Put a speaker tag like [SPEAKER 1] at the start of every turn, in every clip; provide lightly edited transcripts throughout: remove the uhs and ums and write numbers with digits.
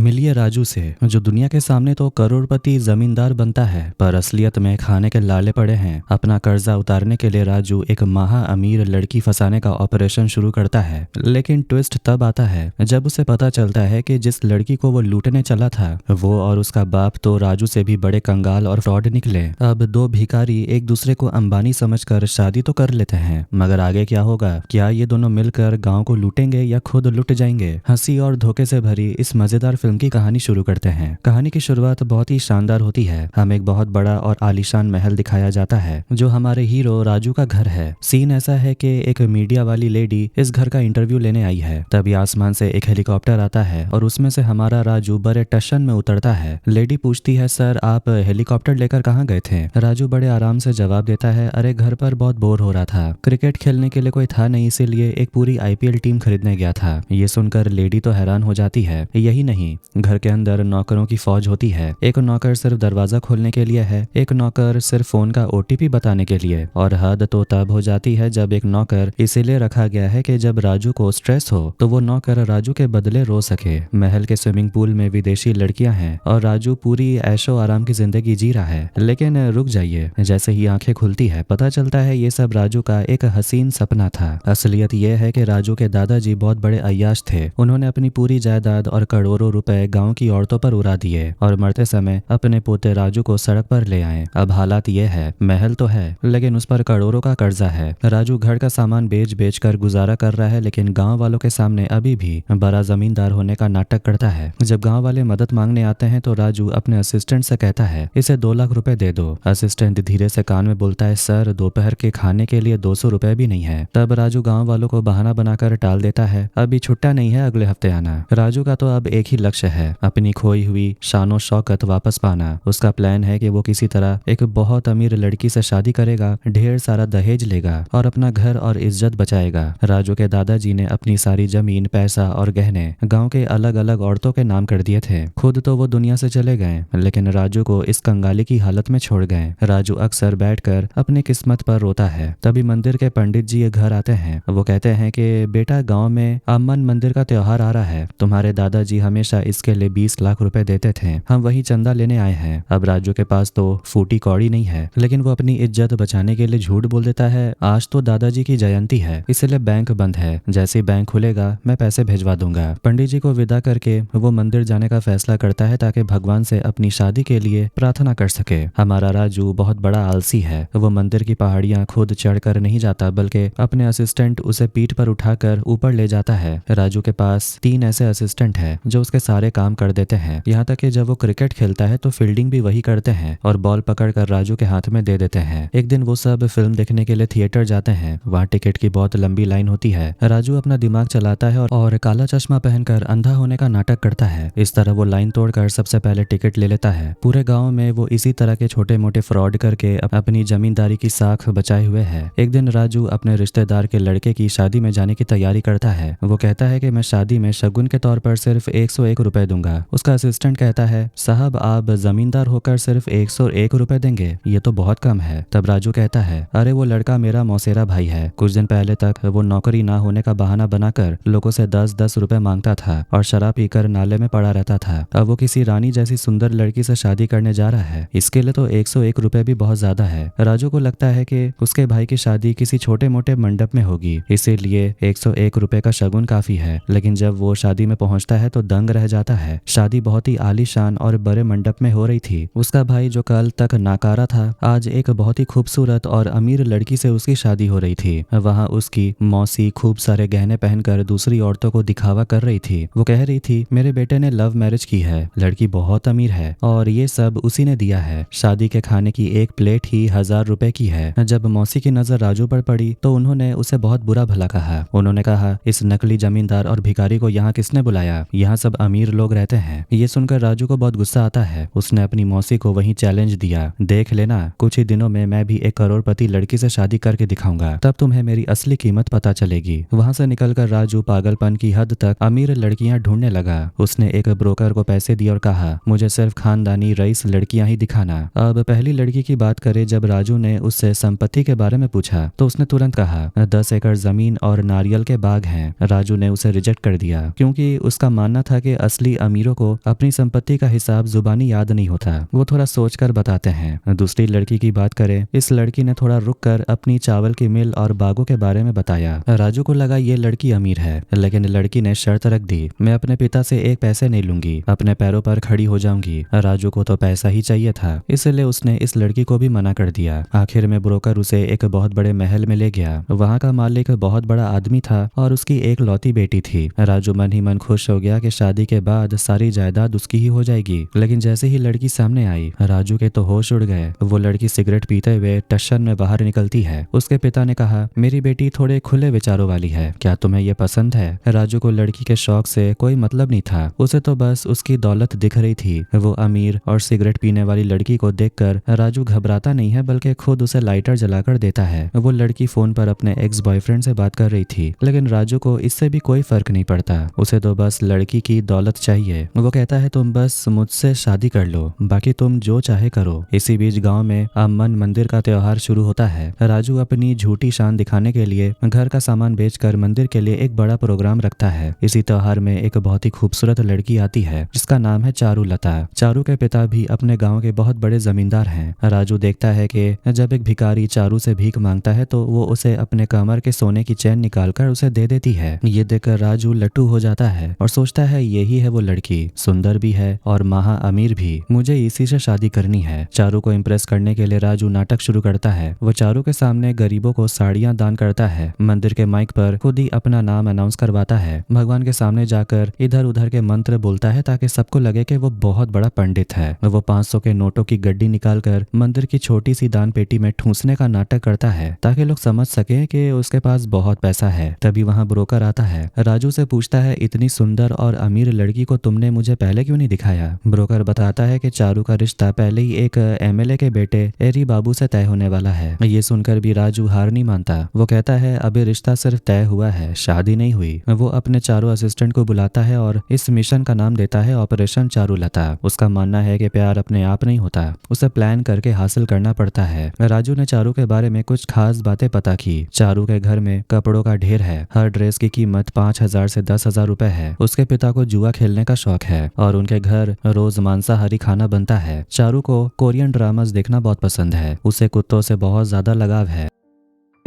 [SPEAKER 1] मिलिए राजू से, जो दुनिया के सामने तो करोड़पति जमींदार बनता है पर असलियत में खाने के लाले पड़े हैं। अपना कर्जा उतारने के लिए राजू एक महा अमीर लड़की फंसाने का ऑपरेशन शुरू करता है, लेकिन ट्विस्ट तब आता है जब उसे पता चलता है कि जिस लड़की को वो लूटने चला था वो और उसका बाप तो राजू से भी बड़े कंगाल और फ्रॉड निकले। अब दो भिखारी एक दूसरे को अंबानी समझकर शादी तो कर लेते हैं, मगर आगे क्या होगा? क्या ये दोनों मिलकर गाँव को लूटेंगे या खुद लुट जाएंगे? हंसी और धोखे से भरी इस मजेदार फिल्म की कहानी शुरू करते हैं। कहानी की शुरुआत बहुत ही शानदार होती है। हमें एक बहुत बड़ा और आलीशान महल दिखाया जाता है जो हमारे हीरो राजू का घर है। सीन ऐसा है कि एक मीडिया वाली लेडी इस घर का इंटरव्यू लेने आई है। तभी आसमान से एक हेलीकॉप्टर आता है और उसमें से हमारा राजू बड़े टशन में उतरता है। लेडी पूछती है, सर आप हेलीकॉप्टर लेकर कहाँ गए थे? राजू बड़े आराम से जवाब देता है, अरे घर पर बहुत बोर हो रहा था, क्रिकेट खेलने के लिए कोई था नहीं, इसीलिए एक पूरी आईपीएल टीम खरीदने गया था। ये सुनकर लेडी तो हैरान हो जाती है। यही नहीं, घर के अंदर नौकरों की फौज होती है। एक नौकर सिर्फ दरवाजा खोलने के लिए है, एक नौकर सिर्फ फोन का ओटीपी बताने के लिए, और हद तो तब हो जाती है जब एक नौकर इसीलिए रखा गया है कि जब राजू को स्ट्रेस हो तो वो नौकर राजू के बदले रो सके। महल के स्विमिंग पूल में विदेशी लड़कियां हैं और राजू पूरी ऐशो आराम की जिंदगी जी रहा है। लेकिन रुक जाइए, जैसे ही आंखें खुलती है पता चलता है ये सब राजू का एक हसीन सपना था। असलियत यह है कि राजू के दादाजी बहुत बड़े अय्याश थे। उन्होंने अपनी पूरी जायदाद और करोड़ों रुपए गांव की औरतों पर उड़ा दिए और मरते समय अपने पोते राजू को सड़क पर ले आए। अब हालात ये है, महल तो है लेकिन उस पर करोड़ों का कर्जा है। राजू घर का सामान बेच बेच कर गुजारा कर रहा है, लेकिन गांव वालों के सामने अभी भी बड़ा जमींदार होने का नाटक करता है। जब गांव वाले मदद मांगने आते हैं तो राजू अपने असिस्टेंट से कहता है, इसे 2 लाख रुपए दे दो। असिस्टेंट धीरे से कान में बोलता है, सर दोपहर के खाने के लिए 200 रुपए भी नहीं है। तब राजू गाँव वालों को बहाना बनाकर टाल देता है, अभी छुट्टा नहीं है, अगले हफ्ते आना। राजू का तो अब एक ही लक्ष्य है, अपनी खोई हुई शानो शौकत वापस पाना। उसका प्लान है कि वो किसी तरह एक बहुत अमीर लड़की से शादी करेगा, ढेर सारा दहेज लेगा और अपना घर और इज्जत बचाएगा। राजू के दादाजी ने अपनी सारी जमीन, पैसा और गहने गांव के अलग अलग औरतों के नाम कर दिए थे। खुद तो वो दुनिया से चले गए, लेकिन राजू को इस कंगाली की हालत में छोड़ गए। राजू अक्सर बैठकर अपनी किस्मत पर रोता है। तभी मंदिर के पंडित जी घर आते हैं। वो कहते हैं कि बेटा, गाँव में अम्मन मंदिर का त्योहार आ रहा है, तुम्हारे दादाजी हमेशा इसके लिए 20 लाख रुपए देते थे, हम वही चंदा लेने आए हैं। अब राजू के पास तो फूटी कौड़ी नहीं है, लेकिन वो अपनी इज्जत बचाने के लिए झूठ बोल देता है, आज तो दादाजी की जयंती है इसलिए बैंक बंद है, जैसे बैंक खुलेगा मैं पैसे भेजवा दूंगा। पंडित जी को विदा करके वो मंदिर जाने का फैसला करता है ताकि भगवान से अपनी शादी के लिए प्रार्थना कर सके। हमारा राजू बहुत बड़ा आलसी है। वो मंदिर की पहाड़ियां खुद चढ़कर नहीं जाता, बल्कि अपने असिस्टेंट उसे पीठ पर उठाकर ऊपर ले जाता है। राजू के पास 3 ऐसे असिस्टेंट हैं जो उसके सारे काम कर देते हैं, यहाँ तक कि जब वो क्रिकेट खेलता है तो फील्डिंग भी वही करते हैं और बॉल पकड़कर राजू के हाथ में दे देते हैं। एक दिन वो सब फिल्म देखने के लिए थिएटर जाते हैं। वहाँ टिकट की बहुत लंबी लाइन होती है। राजू अपना दिमाग चलाता है और काला चश्मा पहनकर अंधा होने का नाटक करता है। इस तरह वो लाइन तोड़कर सबसे पहले टिकट ले लेता है। पूरे गाँव में वो इसी तरह के छोटे मोटे फ्रॉड करके अपनी जमींदारी की साख बचाए हुए है। एक दिन राजू अपने रिश्तेदार के लड़के की शादी में जाने की तैयारी करता है। वो कहता है कि मैं शादी में शगुन के तौर पर सिर्फ 101 रुपए दूंगा। उसका असिस्टेंट कहता है, साहब आप जमींदार होकर सिर्फ 101 रुपए देंगे, ये तो बहुत कम है। तब राजू कहता है, अरे वो लड़का मेरा मौसेरा भाई है, कुछ दिन पहले तक वो नौकरी ना होने का बहाना बनाकर लोगों से 10-10 रुपए मांगता था और शराब पीकर नाले में पड़ा रहता था। अब वो किसी रानी जैसी सुंदर लड़की से शादी करने जा रहा है, इसके लिए तो 101 रुपए भी बहुत ज्यादा है। राजू को लगता है कि उसके भाई की शादी किसी छोटे मोटे मंडप में होगी, इसीलिए 101 रुपए का शगुन काफी है। लेकिन जब वो शादी में पहुंचता है तो दंग रह जाता है। शादी बहुत ही आलीशान और बड़े मंडप में हो रही थी। उसका भाई जो कल तक नाकारा था, आज एक बहुत ही खूबसूरत और अमीर लड़की से उसकी शादी हो रही थी। वहाँ उसकी मौसी खूब सारे गहने पहनकर दूसरी औरतों को दिखावा कर रही थी। वो कह रही थी, मेरे बेटे ने लव मैरिज की है, लड़की बहुत अमीर है और ये सब उसी ने दिया है। शादी के खाने की एक प्लेट ही 1000 रुपए की है। जब मौसी की नजर राजू पर पड़ी तो उन्होंने उसे बहुत बुरा भला कहा। उन्होंने कहा, इस नकली जमींदार और भिखारी को यहाँ किसने बुलाया? यहाँ सब अमीर लोग रहते हैं। ये सुनकर राजू को बहुत गुस्सा आता है। उसने अपनी मौसी को वहीं चैलेंज दिया, देख लेना, कुछ ही दिनों में मैं भी एक करोड़पति लड़की से शादी करके दिखाऊंगा, तब तुम्हें मेरी असली कीमत पता चलेगी। वहां से निकलकर राजू पागलपन की हद तक अमीर लड़कियां ढूंढने लगा। उसने एक ब्रोकर को पैसे दिए और कहा, मुझे सिर्फ खानदानी रईस लड़कियां ही दिखाना। अब पहली लड़की की बात करें, जब राजू ने उससे संपत्ति के बारे में पूछा तो उसने तुरंत कहा, 10 एकड़ जमीन और नारियल के बाग हैं। राजू ने उसे रिजेक्ट कर दिया क्योंकि उसका मानना था कि असली अमीरों को अपनी संपत्ति का हिसाब जुबानी याद नहीं होता, वो थोड़ा सोचकर बताते हैं। दूसरी लड़की की बात करें, इस लड़की ने थोड़ा रुक कर अपनी चावल की मिल और बागों के बारे में बताया। राजू को लगा ये लड़की अमीर है, लेकिन लड़की ने शर्त रख दी, मैं अपने पिता से एक पैसे नहीं लूंगी, अपने पैरों पर खड़ी हो जाऊंगी। राजू को तो पैसा ही चाहिए था, इसलिए उसने इस लड़की को भी मना कर दिया। आखिर में ब्रोकर उसे एक बहुत बड़े महल में ले गया। वहाँ का मालिक बहुत बड़ा आदमी था और उसकी एक लौती बेटी थी। राजू मन ही मन खुश हो गया कि शादी के बाद सारी जायदाद उसकी ही हो जाएगी। लेकिन जैसे ही लड़की सामने आई, राजू के तो होश उड़ गए। वो लड़की सिगरेट पीते हुए टशन में बाहर निकलती है। उसके पिता ने कहा, मेरी बेटी थोड़े खुले विचारों वाली है, क्या तुम्हें ये पसंद है? राजू को लड़की के शौक से कोई मतलब नहीं था, उसे तो बस उसकी दौलत दिख रही थी। वो अमीर और सिगरेट पीने वाली लड़की को देखकर राजू घबराता नहीं है, बल्कि खुद उसे लाइटर जलाकर देता है। वो लड़की फोन पर अपने एक्स बॉयफ्रेंड से बात कर रही थी, लेकिन राजू को इससे भी कोई फर्क नहीं पड़ता, उसे तो बस लड़की की दौलत चाहिए। वो कहता है, तुम बस मुझसे शादी कर लो, बाकी तुम जो चाहे करो। इसी बीच गांव में अम्मन मंदिर का त्योहार शुरू होता है। राजू अपनी झूठी शान दिखाने के लिए घर का सामान बेचकर मंदिर के लिए एक बड़ा प्रोग्राम रखता है। इसी त्योहार में एक बहुत ही खूबसूरत लड़की आती है, जिसका नाम है चारुलता। चारू के पिता भी अपने गांव के बहुत बड़े जमींदार हैं। राजू देखता है कि जब एक भिखारी चारू से भीख मांगता है तो वो उसे अपने कमर के सोने की चैन निकालकर उसे दे देती है। ये देखकर राजू लट्टू हो जाता है और सोचता है यही है वो लड़की, सुंदर भी है और महा अमीर भी, मुझे इसी से शादी करनी है। चारू को इम्प्रेस करने के लिए राजू नाटक शुरू करता है। वो चारू के सामने गरीबों को साड़ियां दान करता है, मंदिर के माइक पर खुद ही अपना नाम अनाउंस करवाता है, भगवान के सामने जाकर इधर उधर के मंत्र बोलता है ताकि सबको लगे कि वो बहुत बड़ा पंडित है। वो 500 के नोटों की गड्डी निकालकर मंदिर की छोटी सी दान पेटी में ठूंसने का नाटक करता है ताकि लोग समझ सके कि उसके पास बहुत पैसा है। तभी वहाँ ब्रोकर आता है। राजू से पूछता है, इतनी सुंदर और अमीर लड़की को तुमने मुझे पहले क्यों नहीं दिखाया? ब्रोकर बताता है कि चारू का रिश्ता पहले ही एक एमएलए के बेटे एरी बाबू से तय होने वाला है। ये सुनकर भी राजू हार नहीं मानता। वो कहता है, अभी रिश्ता सिर्फ तय हुआ है, शादी नहीं हुई। वो अपने चारों असिस्टेंट को बुलाता है और इस मिशन का नाम देता है ऑपरेशन चारुलता। उसका मानना है कि प्यार अपने आप नहीं होता, उसे प्लान करके हासिल करना पड़ता है। राजू ने चारू के बारे में कुछ खास बातें पता की। चारू के घर में कपड़ों का ढेर है, हर ड्रेस की कीमत 5,000 से 10,000 रुपए है। उसके पिता को जुआ खेलने का शौक है और उनके घर रोज मांसाहारी खाना बनता है। चारू को कोरियन ड्रामास देखना बहुत पसंद है, उसे कुत्तों से बहुत ज्यादा लगाव है।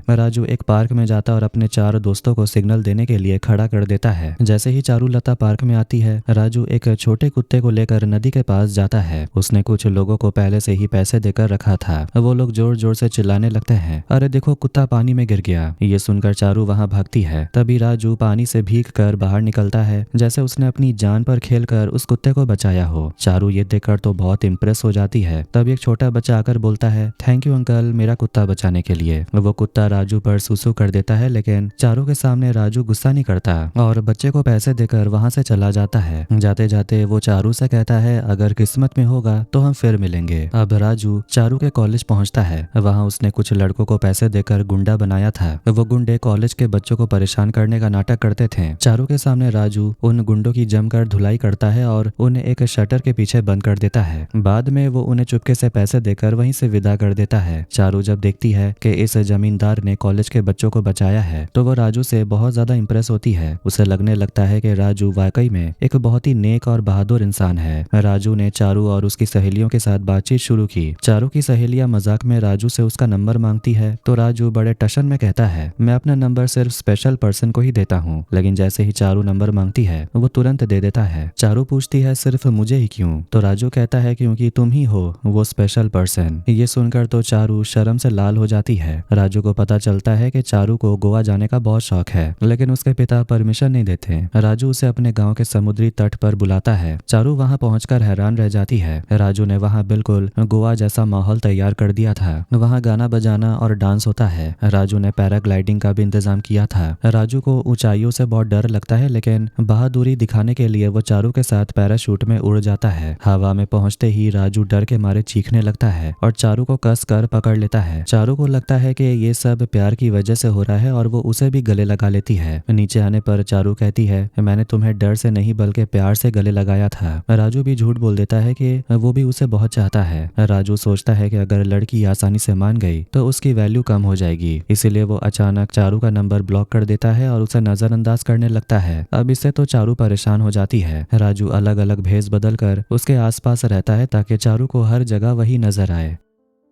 [SPEAKER 1] राजू एक पार्क में जाता और अपने 4 दोस्तों को सिग्नल देने के लिए खड़ा कर देता है। जैसे ही चारुलता पार्क में आती है, राजू एक छोटे कुत्ते को लेकर नदी के पास जाता है। उसने कुछ लोगों को पहले से ही पैसे देकर रखा था। वो लोग जोर जोर से चिल्लाने लगते हैं, अरे देखो कुत्ता पानी में गिर गया। ये सुनकर चारू वहाँ भागती है। तभी राजू पानी से भीग कर बाहर निकलता है, जैसे उसने अपनी जान पर खेलकर उस कुत्ते को बचाया हो। चारू ये देखकर तो बहुत इम्प्रेस हो जाती है। तब एक छोटा बच्चा आकर बोलता है, थैंक यू अंकल, मेरा कुत्ता बचाने के लिए। वो कुत्ता राजू पर सुसु कर देता है, लेकिन चारू के सामने राजू गुस्सा नहीं करता और बच्चे को पैसे देकर वहां से चला जाता है। जाते जाते वो चारू से कहता है, अगर किस्मत में होगा तो हम फिर मिलेंगे। अब राजू चारू के कॉलेज पहुंचता है। वहां उसने कुछ लड़कों को पैसे देकर गुंडा बनाया था। वो गुंडे कॉलेज के बच्चों को परेशान करने का नाटक करते थे। चारू के सामने राजू उन गुंडों की जमकर धुलाई करता है और उन्हें एक शटर के पीछे बंद कर देता है। बाद में वो उन्हें चुपके से पैसे देकर वहीं से विदा कर देता है। चारू जब देखती है कि इस जमींदार ने कॉलेज के बच्चों को बचाया है तो वो राजू से बहुत ज्यादा इंप्रेस होती है। उसे लगने लगता है कि राजू वाकई में एक बहुत ही नेक और बहादुर इंसान है। राजू ने चारू और उसकी सहेलियों के साथ बातचीत शुरू की। चारू की सहेलियां मजाक में राजू से उसका नंबर मांगती है तो राजू बड़े टशन में कहता है, मैं अपना नंबर सिर्फ स्पेशल पर्सन को ही देता हूँ। लेकिन जैसे ही चारू नंबर मांगती है वो तुरंत दे देता है। चारू पूछती है, सिर्फ मुझे ही क्यों? तो राजू कहता है, क्योंकि तुम ही हो वो स्पेशल पर्सन। ये सुनकर तो चारू शर्म से लाल हो जाती है। राजू को पता चलता है कि चारू को गोवा जाने का बहुत शौक है, लेकिन उसके पिता परमिशन नहीं देते। राजू उसे अपने गांव के समुद्री तट पर बुलाता है। चारू वहां पहुंचकर हैरान रह जाती है। राजू ने वहां बिल्कुल गोवा जैसा माहौल तैयार कर दिया था। वहां गाना बजाना और डांस होता है। राजू ने पैराग्लाइडिंग का भी इंतजाम किया था। राजू को ऊंचाइयों से बहुत डर लगता है, लेकिन बहादुरी दिखाने के लिए वो चारू के साथ पैराशूट में उड़ जाता है। हवा में पहुंचते ही राजू डर के मारे चीखने लगता है और चारू को कस कर पकड़ लेता है। चारू को लगता है कि ये सब सब प्यार की वजह से हो रहा है और वो उसे भी गले लगा लेती है। नीचे आने पर चारू कहती है, मैंने तुम्हें डर से नहीं बल्कि प्यार से गले लगाया था। राजू भी झूठ बोल देता है कि वो भी उसे बहुत चाहता है। राजू सोचता है कि अगर लड़की आसानी से मान गई तो उसकी वैल्यू कम हो जाएगी, इसीलिए वो अचानक चारू का नंबर ब्लॉक कर देता है और उसे नजरअंदाज करने लगता है। अब इससे तो चारू परेशान हो जाती है। राजू अलग अलग भेस बदल कर उसके आसपास रहता है ताकि चारू को हर जगह वही नजर आए।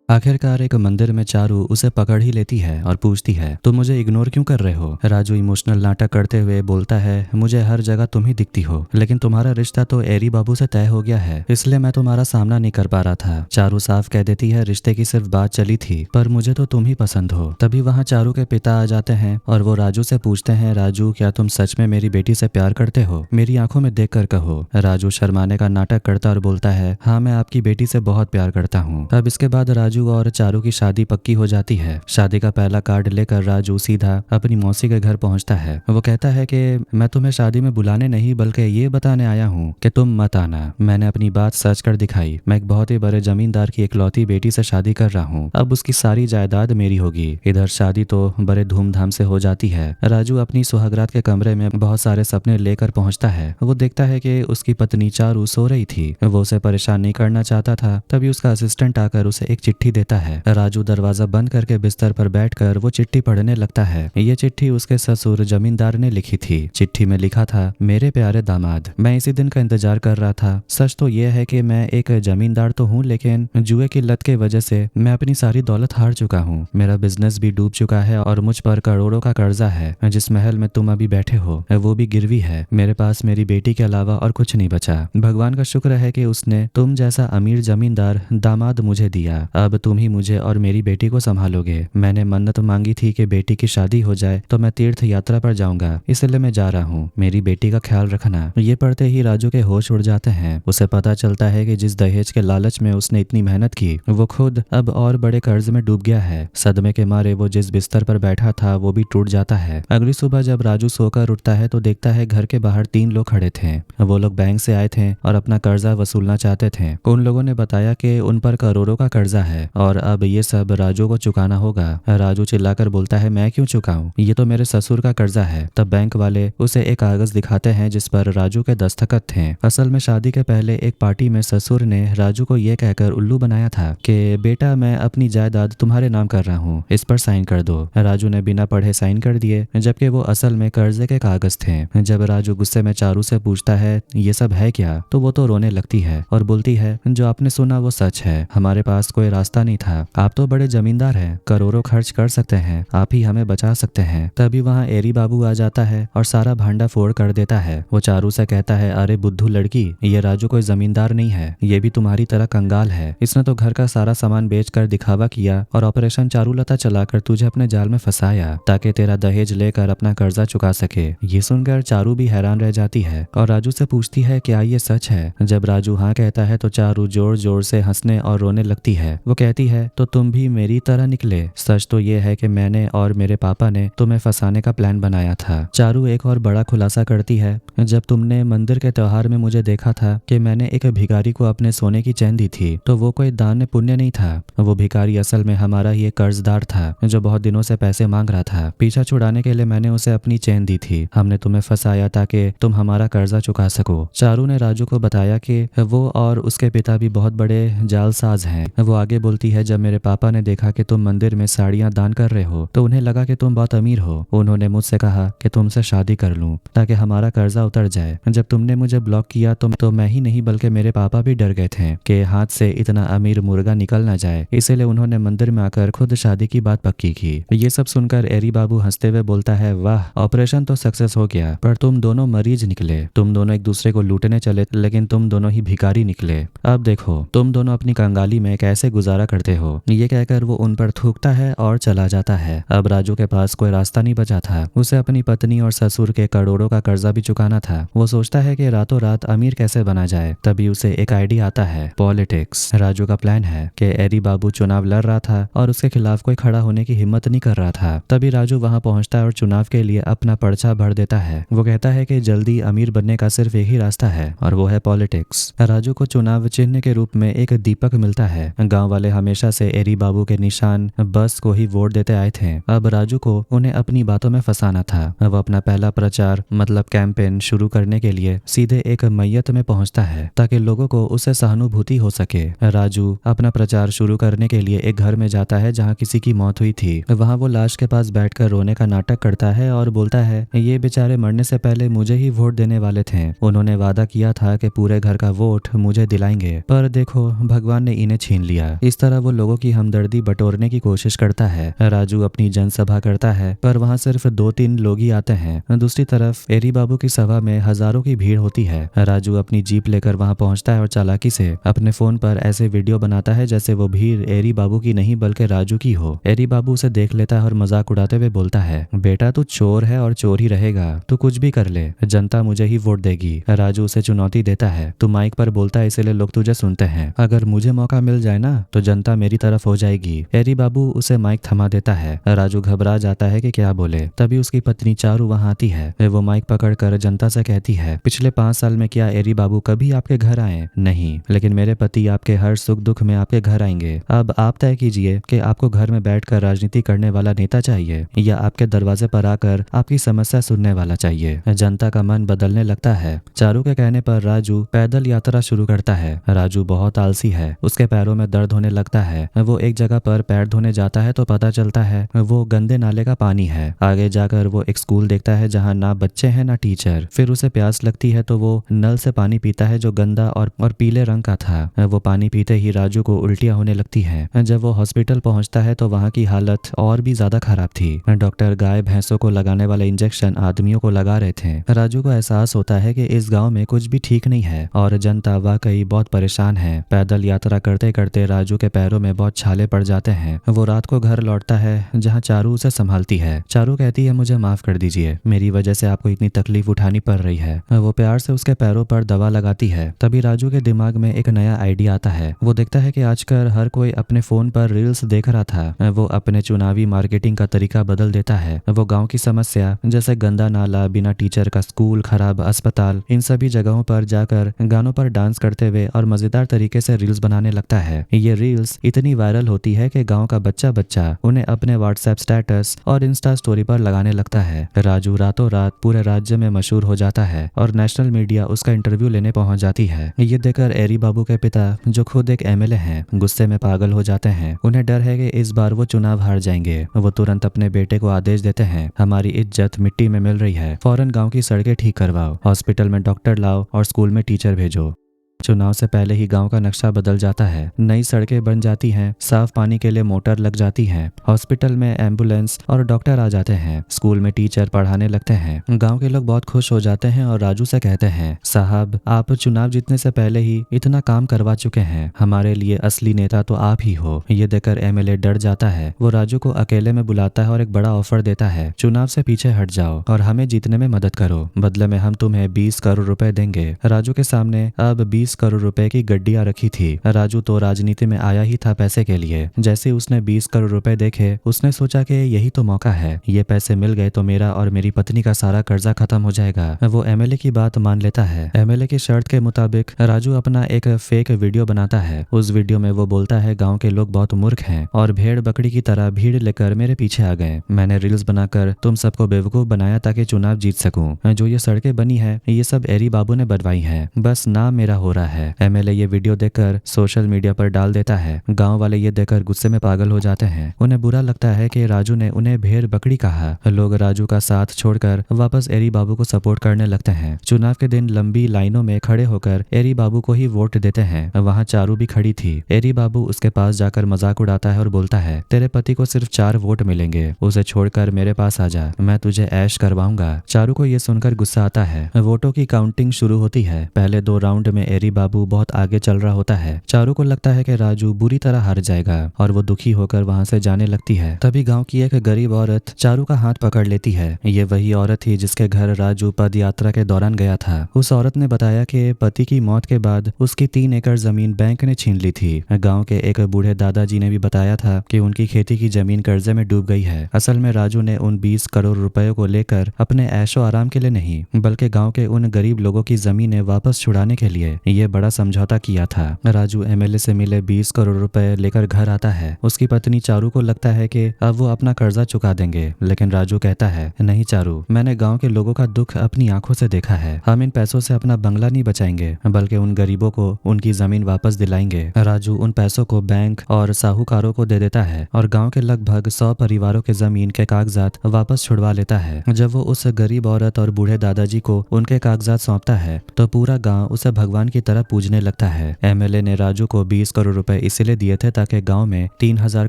[SPEAKER 1] आखिरकार एक मंदिर में चारू उसे पकड़ ही लेती है और पूछती है, तुम मुझे इग्नोर क्यों कर रहे हो? राजू इमोशनल नाटक करते हुए बोलता है, मुझे हर जगह तुम ही दिखती हो, लेकिन तुम्हारा रिश्ता तो एरी बाबू से तय हो गया है, इसलिए मैं तुम्हारा सामना नहीं कर पा रहा था। चारू साफ कह देती है, रिश्ते की सिर्फ बात चली थी, पर मुझे तो तुम ही पसंद हो। तभी वहाँ चारू के पिता आ जाते हैं और वो राजू से पूछते हैं, राजू क्या तुम सच में मेरी बेटी से प्यार करते हो? मेरी आंखों में देख कर कहो। राजू शर्माने का नाटक करता और बोलता है, हाँ मैं आपकी बेटी से बहुत प्यार करता हूँ। अब इसके बाद राजू और चारू की शादी पक्की हो जाती है। शादी का पहला कार्ड लेकर राजू सीधा अपनी मौसी के घर पहुंचता है। वो कहता है कि मैं तुम्हें शादी में बुलाने नहीं बल्कि ये बताने आया हूँ कि तुम मत आना। मैंने अपनी बात सच कर दिखाई। मैं एक बहुत ही बड़े जमींदार की इकलौती बेटी से शादी कर रहा हूँ। अब उसकी सारी जायदाद मेरी होगी। इधर शादी तो बड़े धूमधाम से हो जाती है। राजू अपनी सुहागरात के कमरे में बहुत सारे सपने लेकर पहुंचता है। वो देखता है कि उसकी पत्नी चारू सो रही थी। वो उसे परेशान नहीं करना चाहता था। तभी उसका असिस्टेंट आकर उसे एक चिट्ठी देता है। राजू दरवाजा बंद करके बिस्तर पर बैठकर वो चिट्ठी पढ़ने लगता है। ये चिट्ठी उसके ससुर जमींदार ने लिखी थी। चिट्ठी में लिखा था, मेरे प्यारे दामाद, मैं इसी दिन का इंतजार कर रहा था। सच तो ये है कि मैं एक जमींदार तो हूँ, लेकिन जुए की लत के वजह से मैं अपनी सारी दौलत हार चुका हूँ। मेरा बिजनेस भी डूब चुका है और मुझ पर करोड़ों का कर्जा है। जिस महल में तुम अभी बैठे हो वो भी गिरवी है। मेरे पास मेरी बेटी के अलावा और कुछ नहीं बचा। भगवान का शुक्र है कि उसने तुम जैसा अमीर जमींदार दामाद मुझे दिया। अब तुम ही मुझे और मेरी बेटी को संभालोगे। मैंने मन्नत मांगी थी कि बेटी की शादी हो जाए तो मैं तीर्थ यात्रा पर जाऊंगा, इसलिए मैं जा रहा हूँ। मेरी बेटी का ख्याल रखना। ये पढ़ते ही राजू के होश उड़ जाते हैं। उसे पता चलता है कि जिस दहेज के लालच में उसने इतनी मेहनत की वो खुद अब और बड़े कर्ज में डूब गया है। सदमे के मारे वो जिस बिस्तर पर बैठा था वो भी टूट जाता है। अगली सुबह जब राजू सोकर उठता है तो देखता है घर के बाहर 3 लोग खड़े थे। वो लोग बैंक से आए थे और अपना कर्जा वसूलना चाहते थे। उन लोगों ने बताया कि उन पर करोड़ों का कर्जा है और अब ये सब राजू को चुकाना होगा। राजू चिल्लाकर बोलता है, मैं क्यों चुकाऊं? ये तो मेरे ससुर का कर्जा है। तब बैंक वाले उसे एक कागज दिखाते हैं जिस पर राजू के दस्तखत थे। असल में शादी के पहले एक पार्टी में ससुर ने राजू को ये कहकर उल्लू बनाया था कि बेटा मैं अपनी जायदाद तुम्हारे नाम कर रहा हूँ, इस पर साइन कर दो। राजू ने बिना पढ़े साइन कर दिए, जबकि वो असल में कर्जे के कागज थे। जब राजू गुस्से में चारू से पूछता है ये सब है क्या, तो वो तो रोने लगती है और बोलती है, जो आपने सुना वो सच है। हमारे पास कोई रास्ता नहीं था। आप तो बड़े जमींदार हैं, करोड़ों खर्च कर सकते हैं, आप ही हमें बचा सकते हैं। तभी वहाँ एरी बाबू आ जाता है और सारा भांडा फोड़ कर देता है। वो चारू से कहता है, अरे बुद्धू लड़की, ये राजू कोई जमींदार नहीं है, ये भी तुम्हारी तरह कंगाल है। इसने तो घर का सारा सामान बेचकर दिखावा किया और ऑपरेशन चारूलता चलाकर तुझे अपने जाल में फंसाया ताकि तेरा दहेज लेकर अपना कर्जा चुका सके। ये सुनकर चारू भी हैरान रह जाती है और राजू से पूछती है, क्या ये सच है? जब राजू हाँ कहता है तो चारू जोर जोर से हंसने और रोने लगती है। वो कहती है, तो तुम भी मेरी तरह निकले। सच तो ये है कि मैंने और मेरे पापा ने तुम्हें फंसाने का प्लान बनाया था। चारू एक और बड़ा खुलासा करती है, जब तुमने मंदिर के त्योहार में मुझे देखा था कि मैंने एक भिखारी को अपने सोने की चैन दी थी, तो वो कोई दान पुण्य नहीं था। वो भिखारी असल में हमारा ही एक कर्जदार था जो बहुत दिनों से पैसे मांग रहा था। पीछा छुड़ाने के लिए मैंने उसे अपनी चैन दी थी। हमने तुम्हें फंसाया ताकि तुम हमारा कर्जा चुका सको। चारू ने राजू को बताया कि वो और उसके पिता भी बहुत बड़े जालसाज हैं। वो आगे बोलती है, जब मेरे पापा ने देखा कि तुम मंदिर में साड़ियां दान कर रहे हो तो उन्हें लगा कि तुम बहुत अमीर हो। उन्होंने मुझसे कहा कि तुमसे शादी कर लूं ताकि हमारा कर्जा उतर जाए। जब तुमने मुझे ब्लॉक किया तो मैं ही नहीं बल्कि मेरे पापा भी डर गए थे कि हाथ से इतना अमीर मुर्गा निकल ना जाए, इसीलिए उन्होंने मंदिर में आकर खुद शादी की बात पक्की की। ये सब सुनकर एरी बाबू हंसते हुए बोलता है, वाह, ऑपरेशन तो सक्सेस हो गया, पर तुम दोनों मरीज निकले। तुम दोनों एक दूसरे को लूटने चले लेकिन तुम दोनों ही भिखारी निकले। अब देखो तुम दोनों अपनी कंगाली में कैसे गुजारा करते हो। ये कहकर वो उन पर थूकता है और चला जाता है। अब राजू के पास कोई रास्ता नहीं बचा था। उसे अपनी पत्नी और ससुर के करोड़ों का कर्जा भी चुकाना था। वो सोचता है कि रातों रात अमीर कैसे बना जाए। तभी उसे एक आइडिया आता है, पॉलिटिक्स। राजू का प्लान है कि एरी बाबू चुनाव लड़ रहा था और उसके खिलाफ कोई खड़ा होने की हिम्मत नहीं कर रहा था। तभी राजू वहां पहुंचता है और चुनाव के लिए अपना पर्चा भर देता है। वो कहता है कि जल्दी अमीर बनने का सिर्फ एक ही रास्ता है और वो है पॉलिटिक्स। राजू को चुनाव चिन्ह के रूप में एक दीपक मिलता है। गांव वाले वाले हमेशा से एरी बाबू के निशान बस को ही वोट देते आए थे। अब राजू को उन्हें अपनी बातों में फंसाना था। वह अपना पहला प्रचार मतलब कैंपेन शुरू करने के लिए सीधे एक मैयत में पहुंचता है ताकि लोगों को उससे सहानुभूति हो सके। राजू अपना प्रचार शुरू करने के लिए एक घर में जाता है जहां किसी की मौत हुई थी। वहां वो लाश के पास बैठकर रोने का नाटक करता है और बोलता है, ये बेचारे मरने से पहले मुझे ही वोट देने वाले थे। उन्होंने वादा किया था कि पूरे घर का वोट मुझे दिलाएंगे, पर देखो भगवान ने इन्हें छीन लिया। इस तरह वो लोगों की हमदर्दी बटोरने की कोशिश करता है। राजू अपनी जनसभा करता है पर वहां सिर्फ 2-3 लोग ही आते हैं। दूसरी तरफ एरी बाबू की सभा में हजारों की भीड़ होती है। राजू अपनी जीप लेकर वहां पहुंचता है और चालाकी से अपने फोन पर ऐसे वीडियो बनाता है जैसे वो भीड़ एरी बाबू की नहीं बल्कि राजू की हो। एरी बाबू उसे देख लेता है और मजाक उड़ाते हुए बोलता है, बेटा तू चोर है और चोर ही रहेगा, तू कुछ भी कर ले, जनता मुझे ही वोट देगी। राजू उसे चुनौती देता है, तू माइक पर बोलता है इसलिए लोग तुझे सुनते हैं, अगर मुझे मौका मिल जाए ना तो जनता मेरी तरफ हो जाएगी। एरी बाबू उसे माइक थमा देता है। राजू घबरा जाता है कि क्या बोले। तभी उसकी पत्नी चारू वहां आती है। वो माइक पकड़कर जनता से कहती है, पिछले 5 साल में क्या एरी बाबू कभी आपके घर आए? नहीं, लेकिन मेरे पति आपके हर सुख दुख में आपके घर आएंगे। अब आप तय कीजिए कि आपको घर में बैठकर राजनीति करने वाला नेता चाहिए या आपके दरवाजे पर आकर आपकी समस्या सुनने वाला चाहिए। जनता का मन बदलने लगता है। चारू के कहने पर राजू पैदल यात्रा शुरू करता है। राजू बहुत आलसी है, उसके पैरों में दर्द होने लगता है। वो एक जगह पर पैर धोने जाता है तो पता चलता है वो गंदे नाले का पानी है। आगे जाकर वो एक स्कूल देखता है जहाँ ना बच्चे हैं ना टीचर। फिर उसे प्यास लगती है तो वो नल से पानी पीता है जो गंदा और पीले रंग का था। वो पानी पीते ही राजू को उल्टियां होने लगती है। जब वो हॉस्पिटल पहुंचता है तो वहाँ की हालत और भी ज्यादा खराब थी। डॉक्टर गाय भैंसों को लगाने वाले इंजेक्शन आदमियों को लगा रहे थे। राजू को एहसास होता है कि इस गाँव में कुछ भी ठीक नहीं है और जनता वाकई बहुत परेशान है। पैदल यात्रा करते करते राजू के पैरों में बहुत छाले पड़ जाते हैं। वो रात को घर लौटता है जहाँ चारू उसे संभालती है। चारू कहती है, मुझे माफ कर दीजिए, मेरी वजह से आपको इतनी तकलीफ उठानी पड़ रही है। वो प्यार से उसके पैरों पर दवा लगाती है। तभी राजू के दिमाग में एक नया आइडिया आता है। वो देखता है कि आजकल हर कोई अपने फोन पर रील्स देख रहा था। वो अपने चुनावी मार्केटिंग का तरीका बदल देता है। वो गाँव की समस्या जैसे गंदा नाला, बिना टीचर का स्कूल, खराब अस्पताल, इन सभी जगहों पर जाकर गानों पर डांस करते हुए और मजेदार तरीके से रील्स बनाने लगता है। ये रील्स इतनी वायरल होती है कि गांव का बच्चा बच्चा उन्हें अपने व्हाट्सएप स्टेटस और इंस्टा स्टोरी पर लगाने लगता है। राजू रातों रात पूरे राज्य में मशहूर हो जाता है और नेशनल मीडिया उसका इंटरव्यू लेने पहुंच जाती है। ये देखकर एरी बाबू के पिता, जो खुद एक एमएलए हैं, गुस्से में पागल हो जाते हैं। उन्हें डर है कि इस बार वो चुनाव हार जाएंगे। वो तुरंत अपने बेटे को आदेश देते हैं, हमारी इज्जत मिट्टी में मिल रही है, फौरन गाँव की सड़कें ठीक करवाओ, हॉस्पिटल में डॉक्टर लाओ और स्कूल में टीचर भेजो। चुनाव से पहले ही गांव का नक्शा बदल जाता है। नई सड़कें बन जाती हैं, साफ पानी के लिए मोटर लग जाती हैं, हॉस्पिटल में एम्बुलेंस और डॉक्टर आ जाते हैं, स्कूल में टीचर पढ़ाने लगते हैं। गांव के लोग बहुत खुश हो जाते हैं और राजू से कहते हैं, साहब आप चुनाव जीतने से पहले ही इतना काम करवा चुके हैं, हमारे लिए असली नेता तो आप ही हो। ये देखकर एमएलए डर जाता है। वो राजू को अकेले में बुलाता है और एक बड़ा ऑफर देता है, चुनाव से पीछे हट जाओ और हमें जीतने में मदद करो, बदले में हम तुम्हें 20 करोड़ रुपए देंगे। राजू के सामने अब 20 करोड़ रुपए की गड्डियां रखी थी। राजू तो राजनीति में आया ही था पैसे के लिए। जैसे उसने 20 करोड़ रुपए देखे, उसने सोचा कि यही तो मौका है, ये पैसे मिल गए तो मेरा और मेरी पत्नी का सारा कर्जा खत्म हो जाएगा। वो एमएलए की बात मान लेता है। एमएलए की शर्त के मुताबिक राजू अपना एक फेक वीडियो बनाता है। उस वीडियो में वो बोलता है, गाँव के लोग बहुत मूर्ख हैं और भेड़ बकरी की तरह भीड़ लेकर मेरे पीछे आ गए। मैंने रील्स बनाकर तुम सबको बेवकूफ बनाया ताकि चुनाव जीत सकूं। जो ये सड़कें बनी है ये सब एरी बाबू ने बनवाई है, बस नाम मेरा हो रहा है। एमएलए ये वीडियो देखकर सोशल मीडिया पर डाल देता है। गांव वाले ये देखकर गुस्से में पागल हो जाते हैं। उन्हें बुरा लगता है कि राजू ने उन्हें भेड़ बकरी कहा। लोग राजू का साथ छोड़कर वापस एरी बाबू को सपोर्ट करने लगते हैं। चुनाव के दिन लंबी लाइनों में खड़े होकर एरी बाबू को ही वोट देते हैं। वहाँ चारू भी खड़ी थी। एरी बाबू उसके पास जाकर मजाक उड़ाता है और बोलता है, तेरे पति को सिर्फ 4 वोट मिलेंगे, उसे छोड़कर मेरे पास आ जा, मैं तुझे ऐश करवाऊंगा। चारू को ये सुनकर गुस्सा आता है। वोटों की काउंटिंग शुरू होती है। पहले 2 राउंड में एरी बाबू बहुत आगे चल रहा होता है। चारू को लगता है कि राजू बुरी तरह हार जाएगा और वो दुखी होकर वहां से जाने लगती है। तभी गांव की एक गरीब औरत चारू का हाथ पकड़ लेती है। ये वही औरत थी जिसके घर राजू पद यात्रा के दौरान गया था। उस औरत ने बताया कि पति की मौत के बाद उसकी 3 एकड़ जमीन बैंक ने छीन ली थी। गाँव के एक बूढ़े दादाजी ने भी बताया था कि उनकी खेती की जमीन कर्जे में डूब गई है। असल में राजू ने उन 20 करोड़ रुपयों को लेकर अपने ऐशो आराम के लिए नहीं, बल्कि गाँव के उन गरीब लोगों की जमीनें वापस छुड़ाने के लिए ये बड़ा समझौता किया था। राजू एमएलए से मिले 20 करोड़ रुपए लेकर घर आता है। उसकी पत्नी चारू को लगता है कि अब वो अपना कर्जा चुका देंगे, लेकिन राजू कहता है, नहीं चारू, मैंने गांव के लोगों का दुख अपनी आंखों से देखा है। हम इन पैसों से अपना बंगला नहीं बचाएंगे, बल्कि उन गरीबों को उनकी जमीन वापस दिलाएंगे। राजू उन पैसों को बैंक और साहूकारों को दे देता है और गांव के लगभग 100 परिवारों के जमीन के कागजात वापस छुड़वा लेता है। जब वो उस गरीब औरत और बूढ़े दादाजी को उनके कागजात सौंपता है तो पूरा गांव उसे भगवान की तरह पूजने लगता है। एमएलए ने राजू को 20 करोड़ रुपए इसलिए दिए थे ताकि गांव में 3000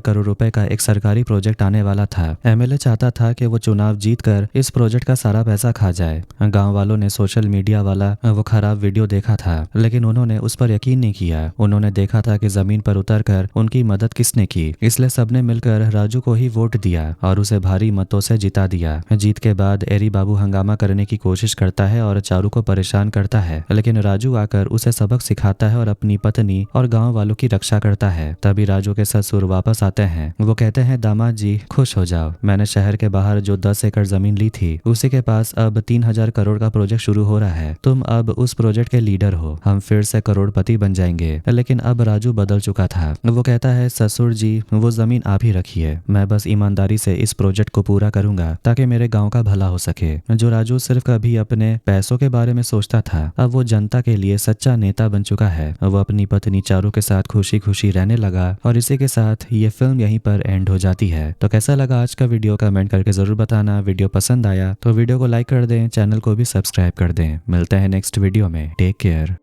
[SPEAKER 1] करोड़ रुपए का एक सरकारी प्रोजेक्ट आने वाला था। एमएलए चाहता था कि वो चुनाव जीतकर इस प्रोजेक्ट का सारा पैसा खा जाए। गांव वालों ने सोशल मीडिया वाला वो खराब वीडियो देखा था, लेकिन उन्होंने उस पर यकीन नहीं किया। उन्होंने देखा था कि जमीन पर उतरकर उनकी मदद किसने की, इसलिए सबने मिलकर राजू को ही वोट दिया और उसे भारी मतों से जिता दिया। जीत के बाद एरी बाबू हंगामा करने की कोशिश करता है और चारू को परेशान करता है, लेकिन राजू आकर उसे सबक सिखाता है और अपनी पत्नी और गांव वालों की रक्षा करता है। तभी राजू के ससुर वापस आते हैं। वो कहते हैं, दामाद जी खुश हो जाओ, मैंने शहर के बाहर जो 10 एकड़ जमीन ली थी उसी के पास अब 3000 करोड़ का प्रोजेक्ट शुरू हो रहा है। तुम अब उस प्रोजेक्ट के लीडर हो, हम फिर से करोड़पति बन जाएंगे। लेकिन अब राजू बदल चुका था। वो कहता है, ससुर जी वो जमीन आप ही रखिए, मैं बस ईमानदारी से इस प्रोजेक्ट को पूरा करूंगा ताकि मेरे गांव का भला हो सके। जो राजू सिर्फ कभी अपने पैसों के बारे में सोचता था, अब वो जनता के लिए सच्चा नेता बन चुका है। वो अपनी पत्नी चारू के साथ खुशी खुशी रहने लगा और इसी के साथ ये फिल्म यहीं पर एंड हो जाती है। तो कैसा लगा आज का वीडियो कमेंट करके जरूर बताना। वीडियो पसंद आया तो वीडियो को लाइक कर दें, चैनल को भी सब्सक्राइब कर दें। मिलते हैं नेक्स्ट वीडियो में। Take care.